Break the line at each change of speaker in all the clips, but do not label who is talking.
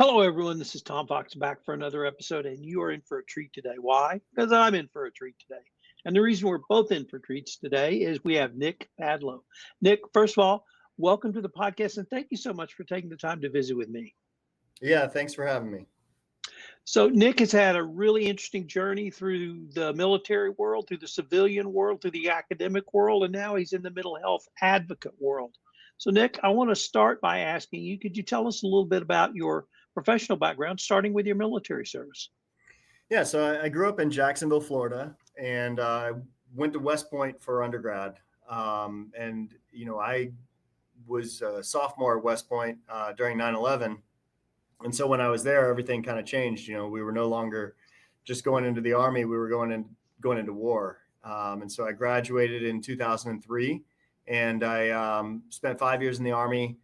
Hello, everyone. This is Tom Fox back for another episode, and you are in for a treat today. Why? Because I'm in for a treat today. And the reason we're both in for treats today is we have Nick Padlo. Nick, first of all, welcome to the podcast, and thank you so much for taking the time to visit with me.
Yeah, thanks for having me.
So, Nick has had a really interesting journey through the military world, through the civilian world, through the academic world, and now he's in the mental health advocate world. So, Nick, I want to start by asking you, could you tell us a little bit about your professional background, starting with your military service?
Yeah, so I grew up in Jacksonville, Florida, and went to West Point for undergrad. I was a sophomore at West Point during 9/11. And so when I was there, everything kind of changed. We were no longer just going into the Army, we were going into war. And so I graduated in 2003, and I spent 5 years in the Army.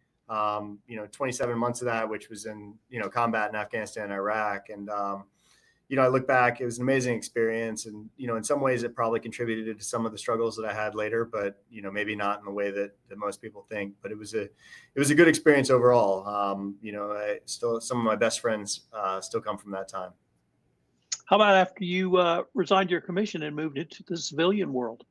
27 months of that, which was in, combat in Afghanistan and Iraq. And, I look back, it was an amazing experience. And, in some ways it probably contributed to some of the struggles that I had later, but, maybe not in the way that most people think. But it was a good experience overall. Some of my best friends still come from that time.
How about after you resigned your commission and moved into the civilian world?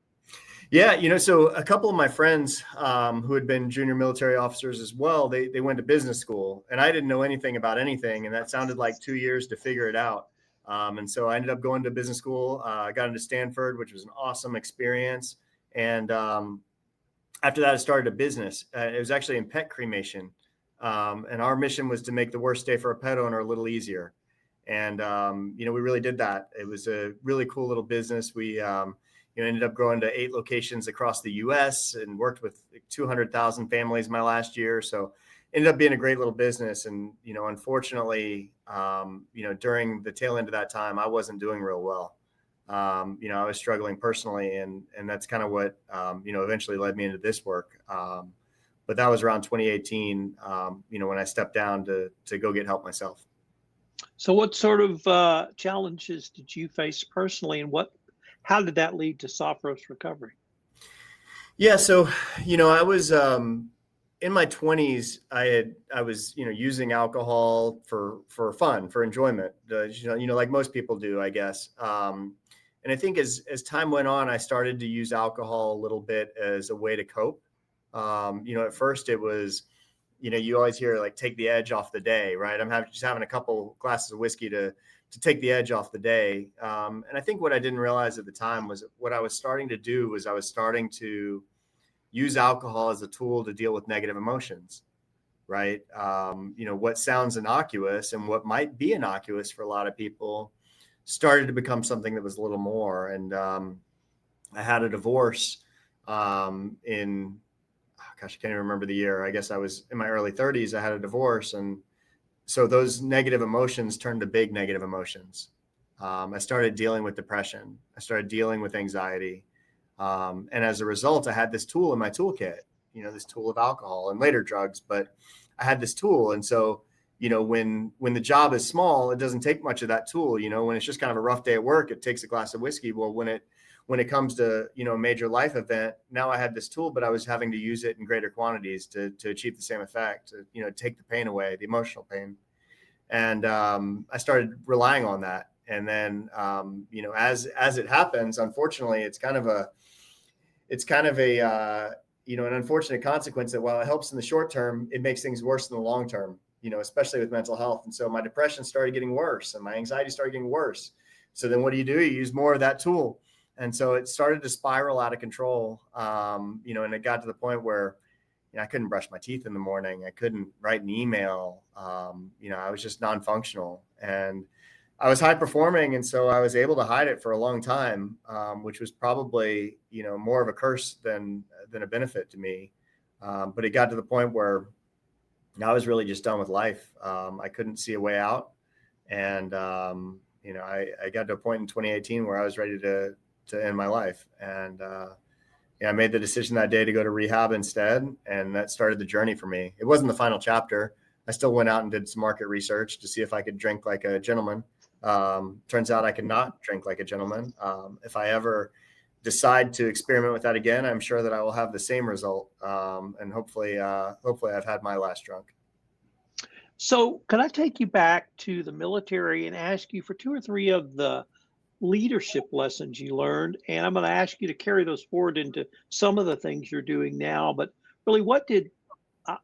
Yeah, so a couple of my friends who had been junior military officers as well, they went to business school, and I didn't know anything about anything, and that sounded like 2 years to figure it out. And so I ended up going to business school. I got into Stanford, which was an awesome experience. And after that, I started a business. It was actually in pet cremation. And our mission was to make the worst day for a pet owner a little easier. And, we really did that. It was a really cool little business. We ended up growing to 8 locations across the U.S. and worked with 200,000 families my last year. So ended up being a great little business. And, unfortunately, during the tail end of that time, I wasn't doing real well. I was struggling personally, and that's kind of what, eventually led me into this work. But that was around 2018, when I stepped down to go get help myself.
So what sort of challenges did you face personally, and how did that lead to Sophros Recovery?
Yeah, so, I was in my 20s. I was using alcohol for fun, for enjoyment, like most people do, I guess. And I think as time went on, I started to use alcohol a little bit as a way to cope. At first it was, you always hear like take the edge off the day, right? I'm just having a couple glasses of whiskey to take the edge off the day. And I think what I didn't realize at the time was what I was starting to do was I was starting to use alcohol as a tool to deal with negative emotions, right? What sounds innocuous and what might be innocuous for a lot of people started to become something that was a little more. And I had a divorce I can't even remember the year. I guess I was in my early 30s. I had a divorce. And so those negative emotions turned to big negative emotions. I started dealing with depression. I started dealing with anxiety. And as a result, I had this tool in my toolkit, this tool of alcohol and later drugs, but I had this tool. And so, when the job is small, it doesn't take much of that tool. When it's just kind of a rough day at work, it takes a glass of whiskey. Well, when it comes to, a major life event, now I had this tool, but I was having to use it in greater quantities to achieve the same effect, to take the pain away, the emotional pain. And I started relying on that. And then, as it happens, unfortunately, it's kind of an unfortunate consequence that while it helps in the short term, it makes things worse in the long term, especially with mental health. And so my depression started getting worse and my anxiety started getting worse. So then what do? You use more of that tool. And so it started to spiral out of control, and it got to the point where I couldn't brush my teeth in the morning. I couldn't write an email. I was just non-functional, and I was high performing. And so I was able to hide it for a long time, which was probably, more of a curse than a benefit to me. But it got to the point where I was really just done with life. I couldn't see a way out. And, I got to a point in 2018 where I was ready to end my life. And, I made the decision that day to go to rehab instead. And that started the journey for me. It wasn't the final chapter. I still went out and did some market research to see if I could drink like a gentleman. Turns out I could not drink like a gentleman. If I ever decide to experiment with that again, I'm sure that I will have the same result. And hopefully I've had my last drunk.
So, could I take you back to the military and ask you for two or three of the leadership lessons you learned? And I'm going to ask you to carry those forward into some of the things you're doing now. But really, what did I,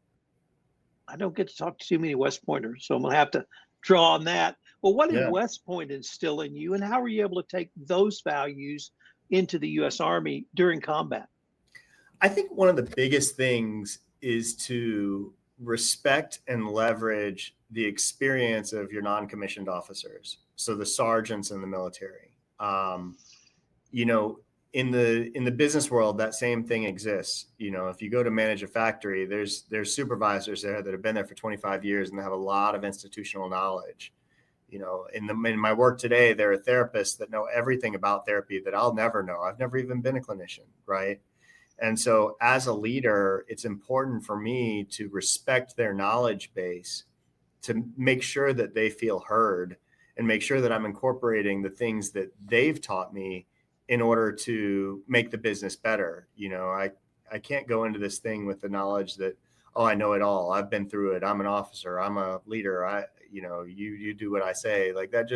I don't get to talk to too many West Pointers, so I'm going to have to draw on that. Well, what did
Yeah.
West Point instill in you, and how were you able to take those values into the U.S. Army during combat?
I think one of the biggest things is to respect and leverage the experience of your non-commissioned officers. So the sergeants in the military. You know, in the business world, that same thing exists. You know, if you go to manage a factory, there's supervisors there that have been there for 25 years and they have a lot of institutional knowledge. You know, in my work today, there are therapists that know everything about therapy that I'll never know. I've never even been a clinician, right? And so as a leader, it's important for me to respect their knowledge base, to make sure that they feel heard and make sure that I'm incorporating the things that they've taught me in order to make the business better. You know, I can't go into this thing with the knowledge that, oh, I know it all. I've been through it. I'm an officer. I'm a leader. You do what I say. Like that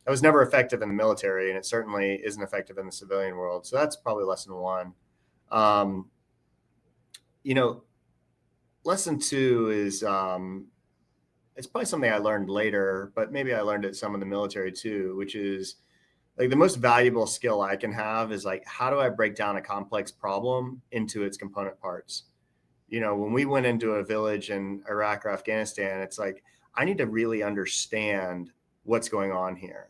was never effective in the military, and it certainly isn't effective in the civilian world. So that's probably lesson one. You know, lesson two is it's probably something I learned later, but maybe I learned it some in the military too, which is like the most valuable skill I can have is like, how do I break down a complex problem into its component parts? You know, when we went into a village in Iraq or Afghanistan, it's like, I need to really understand what's going on here.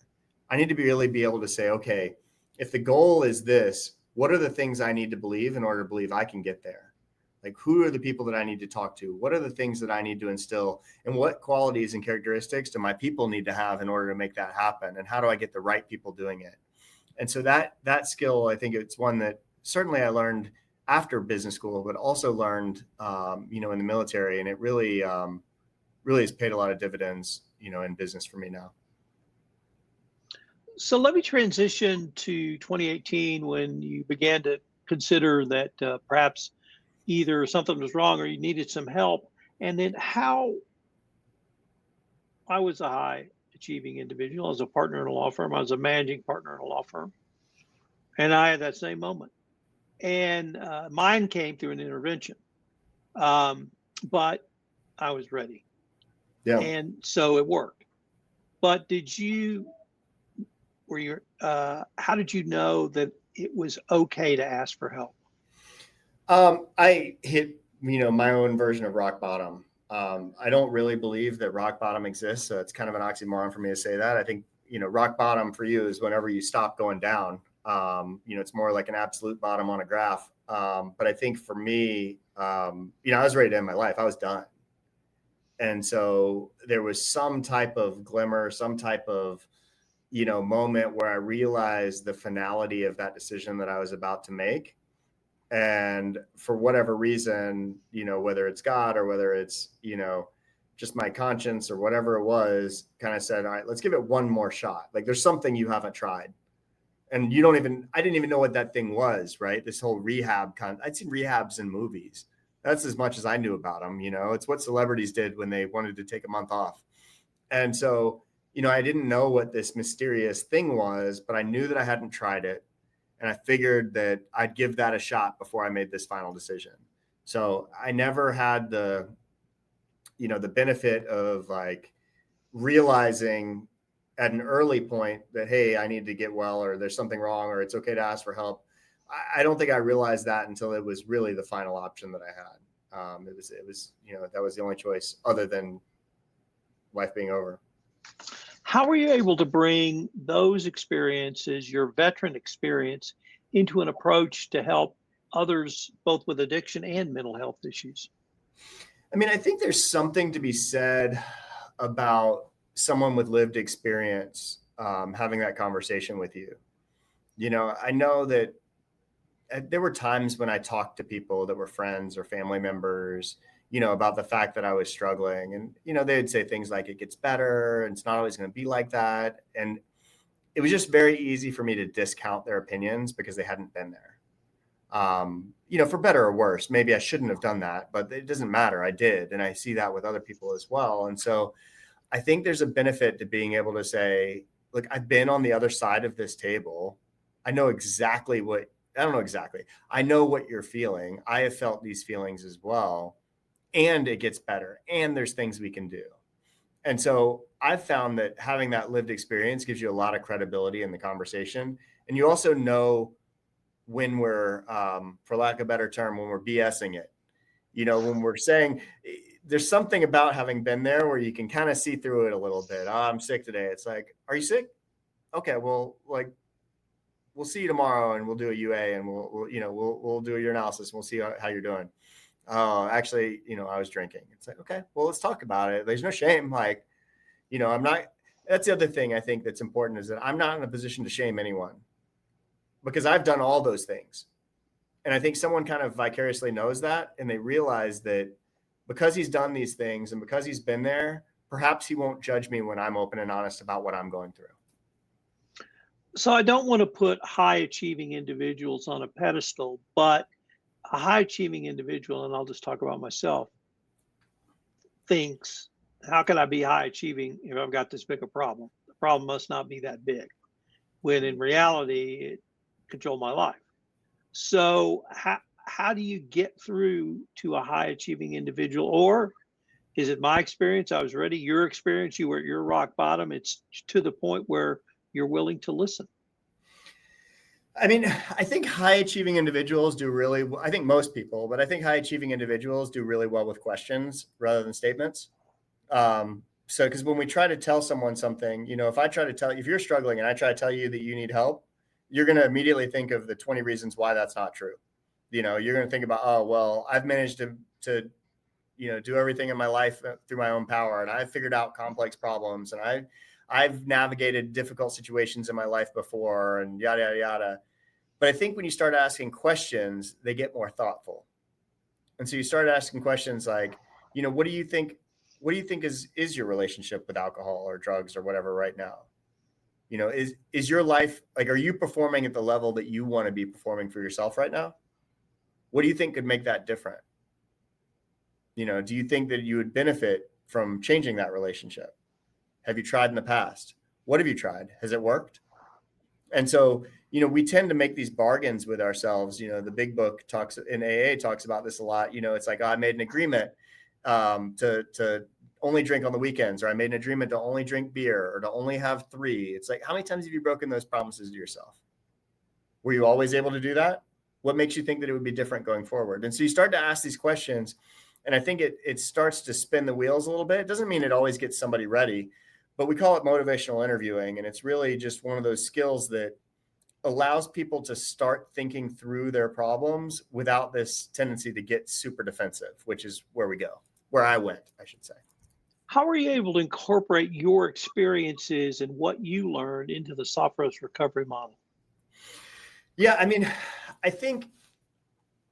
I need to really be able to say, okay, if the goal is this, what are the things I need to believe in order to believe I can get there? Like, who are the people that I need to talk to? What are the things that I need to instill? And what qualities and characteristics do my people need to have in order to make that happen? And how do I get the right people doing it? And so that skill, I think it's one that certainly I learned after business school, but also learned, in the military. And it really, really has paid a lot of dividends, in business for me now.
So let me transition to 2018 when you began to consider that perhaps either something was wrong or you needed some help, and then how I was a high achieving individual. I was a partner in a law firm. I was a managing partner in a law firm. And I had that same moment. And mine came through an intervention, but I was ready.
Yeah.
And so it worked. But how did you know that it was okay to ask for help?
I hit, my own version of rock bottom. I don't really believe that rock bottom exists. So it's kind of an oxymoron for me to say that. I think, rock bottom for you is whenever you stop going down. It's more like an absolute bottom on a graph. But I think for me, I was ready to end my life. I was done. And so there was some type of glimmer, some type of, moment where I realized the finality of that decision that I was about to make. And for whatever reason, whether it's God or whether it's, just my conscience or whatever it was, kind of said, all right, let's give it one more shot. Like there's something you haven't tried. And I didn't even know what that thing was, right? This whole rehab I'd seen rehabs in movies. That's as much as I knew about them. It's what celebrities did when they wanted to take a month off. And so, I didn't know what this mysterious thing was, but I knew that I hadn't tried it. And I figured that I'd give that a shot before I made this final decision. So I never had the benefit of like realizing at an early point that, hey, I need to get well, or there's something wrong, or it's okay to ask for help. I don't think I realized that until it was really the final option that I had. It was, that was the only choice other than life being over.
How were you able to bring those experiences, your veteran experience, into an approach to help others, both with addiction and mental health issues?
I mean, I think there's something to be said about someone with lived experience having that conversation with you. I know that there were times when I talked to people that were friends or family members, about the fact that I was struggling, and, they'd say things like, it gets better and it's not always going to be like that. And it was just very easy for me to discount their opinions because they hadn't been there. For better or worse. Maybe I shouldn't have done that, but it doesn't matter. I did. And I see that with other people as well. And so I think there's a benefit to being able to say, look, I've been on the other side of this table. I know exactly I don't know exactly. I know what you're feeling. I have felt these feelings as well. And it gets better. And there's things we can do. And so I've found that having that lived experience gives you a lot of credibility in the conversation. And you also know when we're, for lack of a better term, when we're BSing it, when we're saying there's something about having been there where you can kind of see through it a little bit. Oh, I'm sick today. It's like, are you sick? Okay, well, like, we'll see you tomorrow and we'll do a UA and we'll do your analysis and we'll see how you're doing. Oh, actually, I was drinking. It's like, okay, well, let's talk about it. There's no shame. Like, I'm not, that's the other thing I think that's important is that I'm not in a position to shame anyone because I've done all those things. And I think someone kind of vicariously knows that. And they realize that because he's done these things and because he's been there, perhaps he won't judge me when I'm open and honest about what I'm going through.
So I don't want to put high achieving individuals on a pedestal, but a high achieving individual, and I'll just talk about myself, thinks, how can I be high achieving if I've got this big a problem? The problem must not be that big, when in reality, it controls my life. So how do you get through to a high achieving individual? Or is it my experience? I was ready. Your experience, you were at your rock bottom. It's to the point where you're willing to listen.
I mean, I think high achieving individuals do really, I think most people, but I think high achieving individuals do really well with questions rather than statements. Because when we try to tell someone something, if I try to tell you, if you're struggling and I try to tell you that you need help, you're going to immediately think of the 20 reasons why that's not true. You're going to think about, oh, well, I've managed to do everything in my life through my own power. And I've figured out complex problems and I've navigated difficult situations in my life before and yada, yada, yada. But I think when you start asking questions, they get more thoughtful. And so you start asking questions like, what do you think is your relationship with alcohol or drugs or whatever right now? Is your life, like, are you performing at the level that you want to be performing for yourself right now? What do you think could make that different? Do you think that you would benefit from changing that relationship? Have you tried in the past? What have you tried? Has it worked? And so, we tend to make these bargains with ourselves. The big book in AA talks about this a lot. It's like, oh, I made an agreement to only drink on the weekends, or I made an agreement to only drink beer or to only have 3. It's like, how many times have you broken those promises to yourself? Were you always able to do that? What makes you think that it would be different going forward? And so you start to ask these questions, and I think it starts to spin the wheels a little bit. It doesn't mean it always gets somebody ready, but we call it motivational interviewing. And it's really just one of those skills that allows people to start thinking through their problems without this tendency to get super defensive, which is where I went, I should say.
How are you able to incorporate your experiences and what you learned into the Sophros recovery model?
Yeah, I mean, I think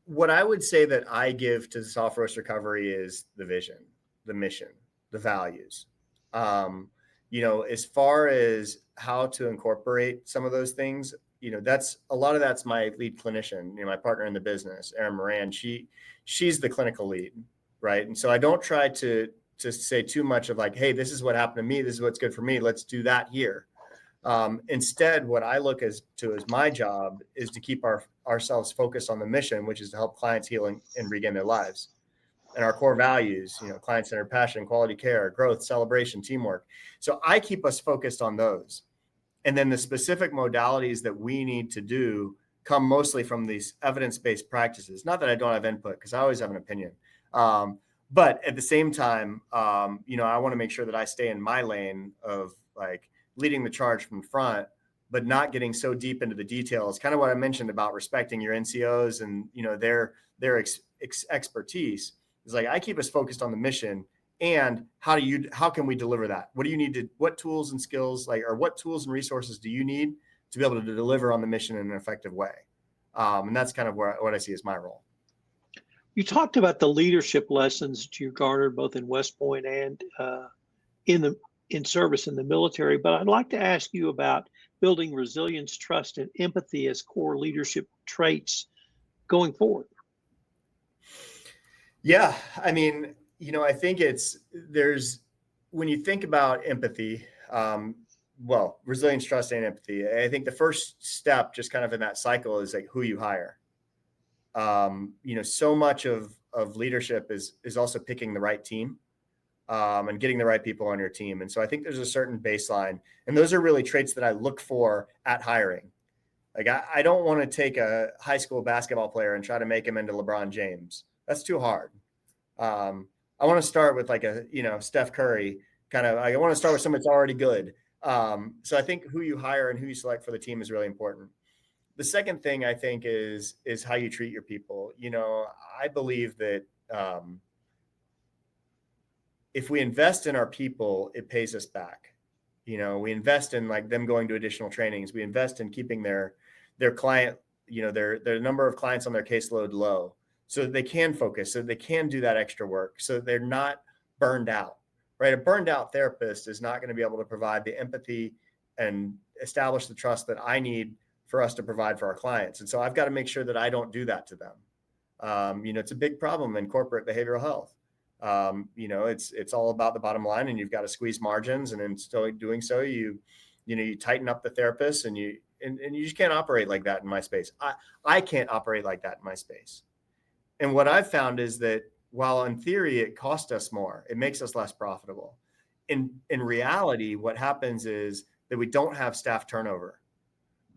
what I would say that I give to Sophros recovery is the vision, the mission, the values. As far as how to incorporate some of those things, that's a lot of that's my lead clinician, my partner in the business, Erin Moran. She's the clinical lead, right? And so I don't try to say too much of like, hey, this is what happened to me. This is what's good for me. Let's do that here. Instead, what I look as my job is to keep ourselves focused on the mission, which is to help clients heal and regain their lives. And our core values, client-centered passion, quality care, growth, celebration, teamwork. So I keep us focused on those. And then the specific modalities that we need to do come mostly from these evidence-based practices. Not that I don't have input, because I always have an opinion. But at the same time, I want to make sure that I stay in my lane of like leading the charge from front, but not getting so deep into the details. Kind of what I mentioned about respecting your NCOs and their expertise is like, I keep us focused on the mission and how can we deliver that? What tools and skills, or what tools and resources do you need to be able to deliver on the mission in an effective way? And that's kind of what I see as my role.
You talked about the leadership lessons that you garnered both in West Point and in service in the military, but I'd like to ask you about building resilience, trust, and empathy as core leadership traits going forward?
Yeah. I mean, I think when you think about empathy, resilience, trust, and empathy, I think the first step just kind of in that cycle is like who you hire. So much of leadership is also picking the right team, and getting the right people on your team. And so I think there's a certain baseline, and those are really traits that I look for at hiring. Like I don't want to take a high school basketball player and try to make him into LeBron James. That's too hard. I want to start with like Steph Curry kind of. I want to start with someone that's already good. So I think who you hire and who you select for the team is really important. The second thing I think is how you treat your people. I believe that if we invest in our people, it pays us back. We invest in like them going to additional trainings. We invest in keeping their client, their number of clients on their caseload low, so that they can focus, so they can do that extra work, so they're not burned out, right? A burned out therapist is not going to be able to provide the empathy and establish the trust that I need for us to provide for our clients. And so I've got to make sure that I don't do that to them. It's a big problem in corporate behavioral health. It's all about the bottom line, and you've got to squeeze margins. And in still doing so, you tighten up the therapist, and you just can't operate like that in my space. I can't operate like that in my space. And what I've found is that while in theory it costs us more, it makes us less profitable. In reality, what happens is that we don't have staff turnover.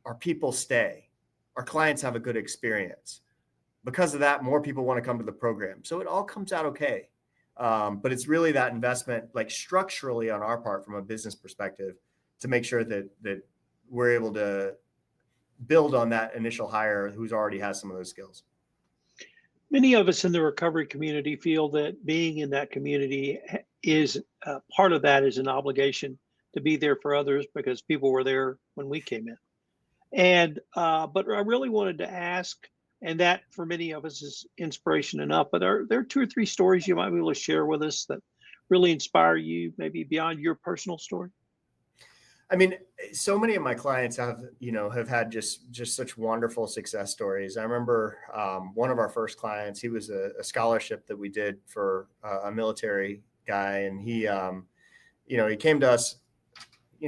Our people stay. Our clients have a good experience. Because of that, more people want to come to the program. So it all comes out okay. But it's really that investment, like structurally on our part from a business perspective, to make sure that we're able to build on that initial hire who's already has some of those skills.
Many of us in the recovery community feel that being in that community is part of that is an obligation to be there for others because people were there when we came in. And but I really wanted to ask, and that for many of us is inspiration enough, but are there 2 or 3 stories you might be able to share with us that really inspire you, maybe beyond your personal story?
I mean, so many of my clients have had just such wonderful success stories. I remember one of our first clients, he was a scholarship that we did for a military guy. And he came to us,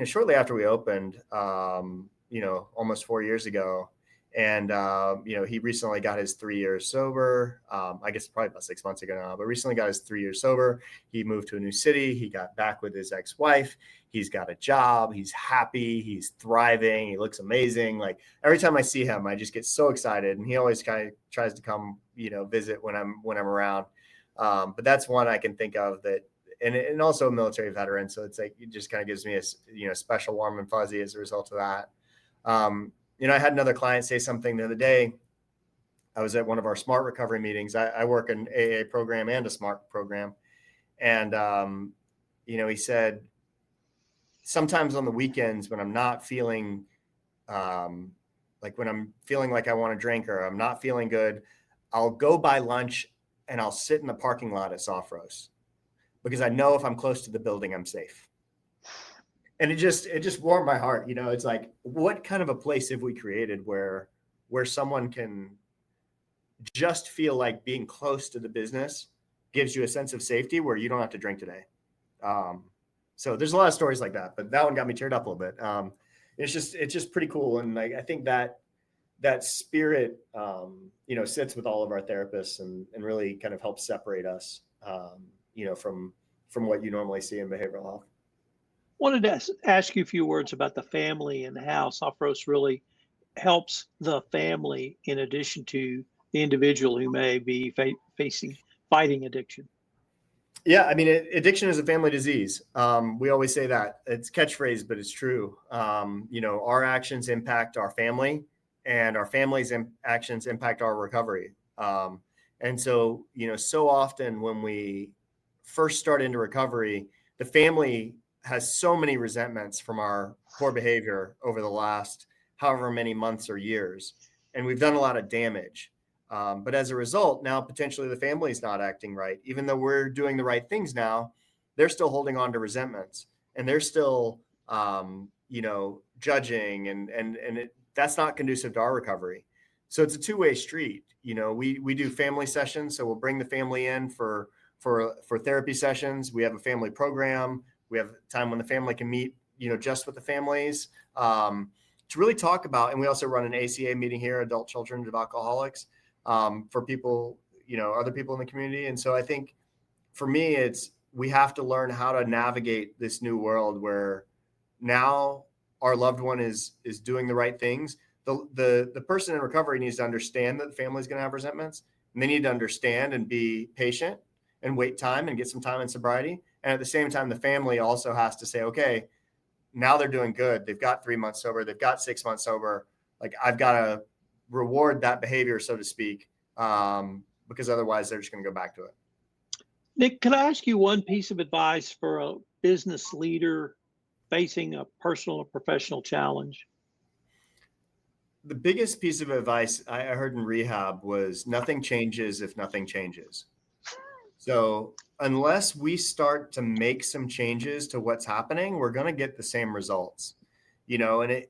shortly after we opened, almost 4 years ago. And, he recently got his 3 years sober. I guess probably about 6 months ago now, but recently got his 3 years sober. He moved to a new city. He got back with his ex-wife. He's got a job. He's happy. He's thriving. He looks amazing. Like every time I see him, I just get so excited. And he always kind of tries to come, visit when I'm around. But that's one I can think of that, and also a military veteran. So it's like, it just kind of gives me a, special warm and fuzzy as a result of that. I had another client say something the other day. I was at one of our SMART recovery meetings. I work an AA program and a SMART program. And, he said, sometimes on the weekends when I'm not feeling, when I'm feeling like I want to drink or I'm not feeling good, I'll go buy lunch and I'll sit in the parking lot at Sophros because I know if I'm close to the building, I'm safe. And it just warmed my heart. It's like, what kind of a place have we created where someone can just feel like being close to the business gives you a sense of safety where you don't have to drink today. So there's a lot of stories like that, but that one got me teared up a little bit. It's just pretty cool. And like, I think that spirit, sits with all of our therapists and really kind of helps separate us, from what you normally see in behavioral health.
Wanted to ask you a few words about the family and how Sophros really helps the family in addition to the individual who may be fighting addiction.
Yeah, I mean, addiction is a family disease. We always say that. It's catchphrase, but it's true. Our actions impact our family, and our family's actions impact our recovery. And so, so often when we first start into recovery, the family has so many resentments from our poor behavior over the last however many months or years. And we've done a lot of damage. But as a result, now potentially the family's not acting right. Even though we're doing the right things now, they're still holding on to resentments, and they're still, judging, and that's not conducive to our recovery. So it's a two-way street. We do family sessions. So we'll bring the family in for therapy sessions. We have a family program. We have time when the family can meet, just with the families, to really talk about, and we also run an ACA meeting here, Adult Children of Alcoholics, for people, other people in the community. And so I think for me, we have to learn how to navigate this new world where now our loved one is doing the right things. The person in recovery needs to understand that the family is going to have resentments, and they need to understand and be patient and wait time and get some time in sobriety. And at the same time, the family also has to say, okay, now they're doing good. They've got 3 months sober. They've got 6 months sober. Like, I've got to reward that behavior, so to speak, because otherwise they're just going to go back to it.
Nick, can I ask you one piece of advice for a business leader facing a personal or professional challenge?
The biggest piece of advice I heard in rehab was nothing changes if nothing changes. So unless we start to make some changes to what's happening, we're going to get the same results, and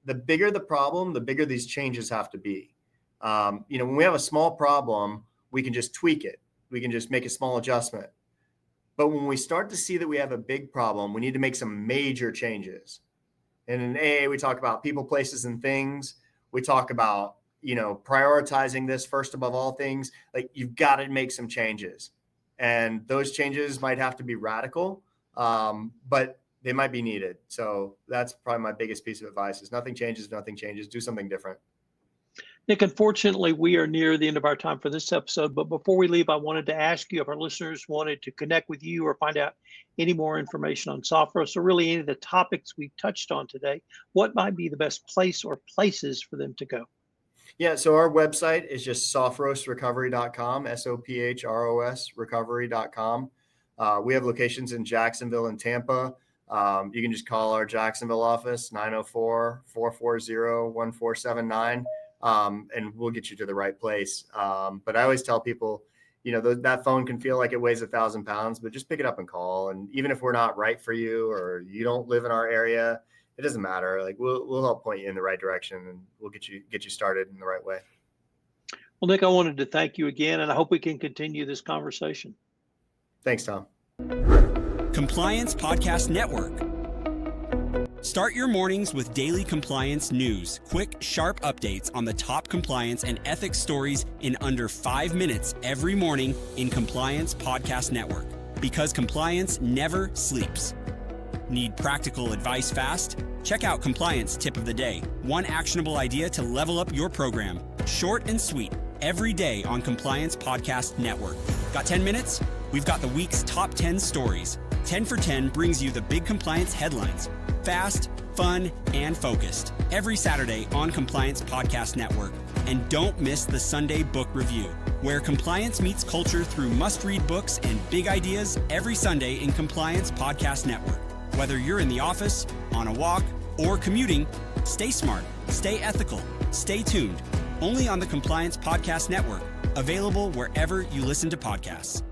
the bigger the problem, the bigger these changes have to be. When we have a small problem, we can just tweak it. We can just make a small adjustment. But when we start to see that we have a big problem, we need to make some major changes. And in AA, we talk about people, places, and things. We talk about, prioritizing this first above all things. Like, you've got to make some changes. And those changes might have to be radical, but they might be needed. So that's probably my biggest piece of advice is nothing changes, do something different.
Nick, unfortunately, we are near the end of our time for this episode, but before we leave, I wanted to ask you if our listeners wanted to connect with you or find out any more information on Sophros, or really any of the topics we've touched on today, what might be the best place or places for them to go?
Yeah, so our website is just sophrosrecovery.com, SOPHROS recovery.com. We have locations in Jacksonville and Tampa. You can just call our Jacksonville office, 904-440-1479, and we'll get you to the right place. But I always tell people, that phone can feel like it weighs 1,000 pounds, but just pick it up and call. And even if we're not right for you or you don't live in our area, it doesn't matter. Like, we'll help point you in the right direction, and we'll get you started in the right way.
Well, Nick, I wanted to thank you again, and I hope we can continue this conversation.
Thanks, Tom.
Compliance Podcast Network. Start your mornings with daily compliance news, quick, sharp updates on the top compliance and ethics stories in under 5 minutes every morning in Compliance Podcast Network. Because compliance never sleeps. Need practical advice fast? Check out Compliance Tip of the Day. One actionable idea to level up your program. Short and sweet, every day on Compliance Podcast Network. Got 10 minutes? We've got the week's top 10 stories. 10 for 10 brings you the big compliance headlines. Fast, fun, and focused. Every Saturday on Compliance Podcast Network. And don't miss the Sunday Book Review, where compliance meets culture through must-read books and big ideas every Sunday in Compliance Podcast Network. Whether you're in the office, on a walk, or commuting, stay smart, stay ethical, stay tuned. Only on the Compliance Podcast Network. Available wherever you listen to podcasts.